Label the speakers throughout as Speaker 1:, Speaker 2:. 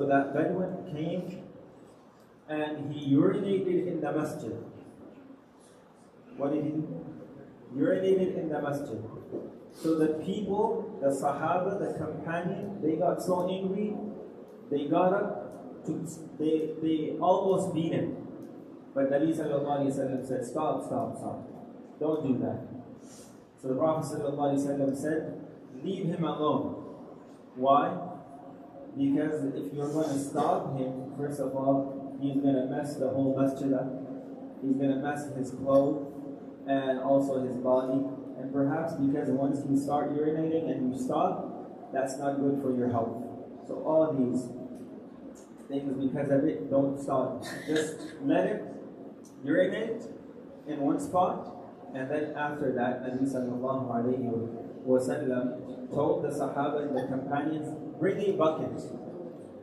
Speaker 1: So that Bedouin came and he urinated in the masjid. What did he do? Urinated in the masjid. So the people, the Sahaba, the companion, they got so angry, they got up, they almost beat him. But Nabi sallallahu alayhi wa sallam said, stop. Don't do that. So the Prophet sallallahu alayhi wa sallam said, leave him alone. Why? Because if you're going to stop him, first of all, he's going to mess the whole masjid up. He's going to mess his clothes and also his body. And perhaps because once you start urinating and you stop, that's not good for your health. So all these things, because of it, don't stop. Just let him urinate in one spot, and then after that, Nabi sallallahu alayhi wa sallam told the Sahaba and the companions, bring a bucket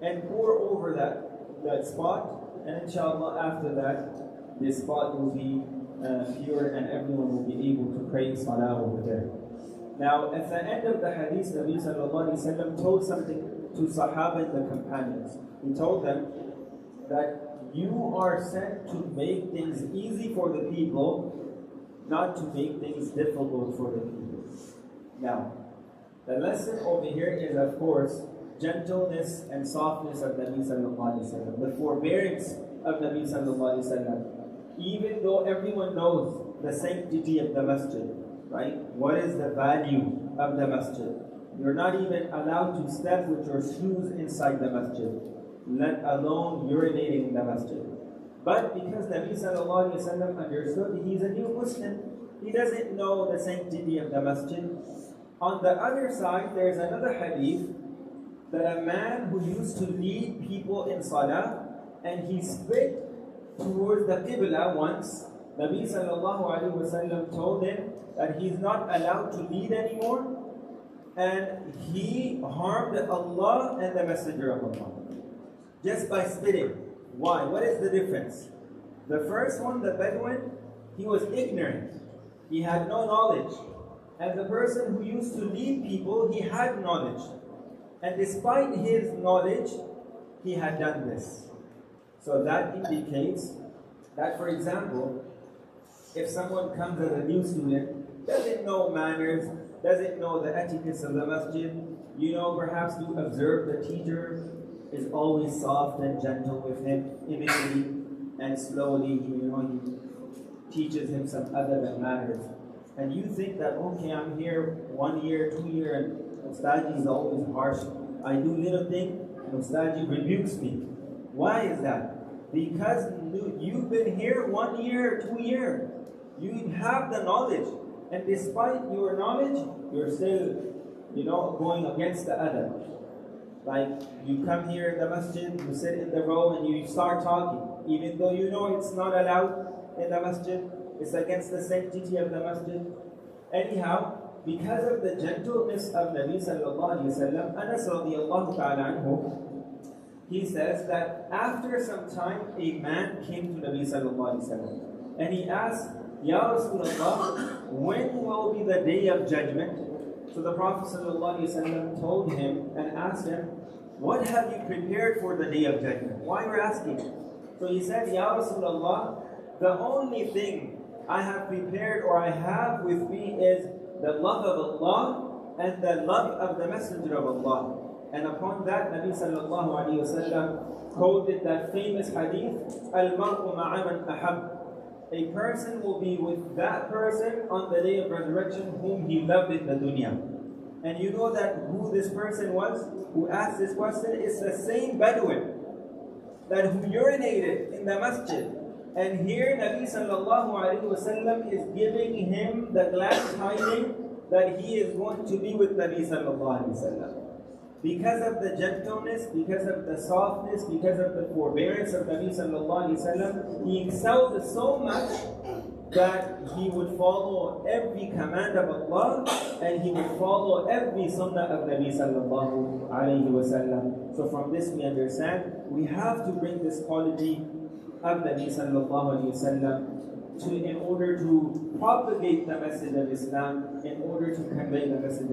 Speaker 1: and pour over that spot, and inshallah after that, this spot will be pure and everyone will be able to pray salah over there. Now, at the end of the hadith, Nabi sallallahu alayhi wa sallam told something to Sahaba and the companions. He told them that you are sent to make things easy for the people, not to make things difficult for the people. Now, the lesson over here is, of course, gentleness and softness of Nabi sallallahu alayhi wa sallam, the forbearance of Nabi sallallahu alayhi wa sallam. Even though everyone knows the sanctity of the masjid, right? What is the value of the masjid? You're not even allowed to step with your shoes inside the masjid, let alone urinating in the masjid. But because Nabi sallallahu alayhi wa sallam understood he's a new Muslim, he doesn't know the sanctity of the masjid. On the other side, there's another hadith that a man who used to lead people in salah and he spit towards the Qibla once, Nabi sallallahu alayhi wa sallam told him that he's not allowed to lead anymore, and he harmed Allah and the Messenger of Allah just by spitting. Why? What is the difference? The first one, the Bedouin, he was ignorant. He had no knowledge. And the person who used to lead people, he had knowledge. And despite his knowledge, he had done this. So that indicates that, for example, if someone comes as a new student, doesn't know manners, doesn't know the etiquettes of the masjid, perhaps you observe the teacher is always soft and gentle with him initially, and slowly, he teaches him some adab and manners. And you think that, okay, I'm here 1 year, 2 years, and Ustaji is always harsh. I do little thing, and Ustaji rebukes me. Why is that? Because you've been here 1 year, 2 years. You have the knowledge. And despite your knowledge, you're still, going against the adab. Like, you come here in the masjid, you sit in the row, and you start talking. Even though you know it's not allowed in the masjid, it's against the sanctity of the masjid. Anyhow, because of the gentleness of Nabi sallallahu alayhi wa sallam, Anas radiyallahu ta'ala anhu, he says that after some time, a man came to Nabi sallallahu alayhi wa sallam, and he asked, Ya Rasulullah, when will be the day of judgment? So the Prophet sallallahu alayhi wa sallam told him and asked him, what have you prepared for the day of judgment? Why are you asking? So he said, Ya Rasulullah, the only thing I have prepared or I have with me is the love of Allah and the love of the Messenger of Allah. And upon that, Nabi sallallahu alayhi wa sallam quoted that famous hadith, Al-mar'u ma'a man ahab. A person will be with that person on the day of resurrection whom he loved in the dunya. And you know that who this person was who asked this question is the same Bedouin that who urinated in the masjid. And here Nabi sallallahu alayhi wa sallam is giving him the glad tidings that he is going to be with Nabi sallallahu alayhi wa sallam. Because of the gentleness, because of the softness, because of the forbearance of Nabi sallallahu alayhi wa sallam, he excelled so much that he would follow every command of Allah and he would follow every sunnah of Nabi sallallahu alayhi wa sallam. So from this we understand, we have to bring this quality of Nabi sallallahu alayhi wa sallam in order to propagate the message of Islam, in order to convey the message